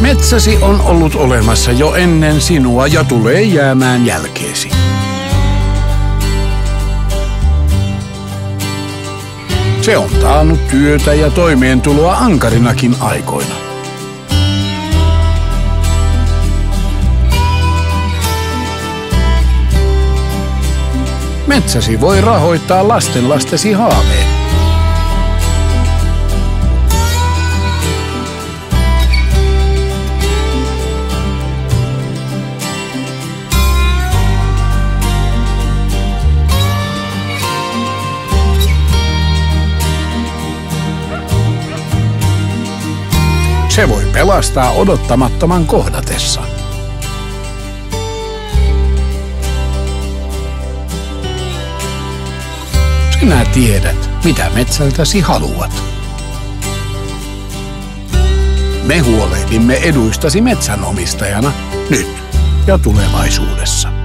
Metsäsi on ollut olemassa jo ennen sinua ja tulee jäämään jälkeesi. Se on taannut työtä ja toimeentuloa ankarinakin aikoina. Metsäsi voi rahoittaa lastenlastesi haaveen. Se voi pelastaa odottamattoman kohdatessa. Sinä tiedät, mitä metsältäsi haluat. Me huolehdimme eduistasi metsänomistajana nyt ja tulevaisuudessa.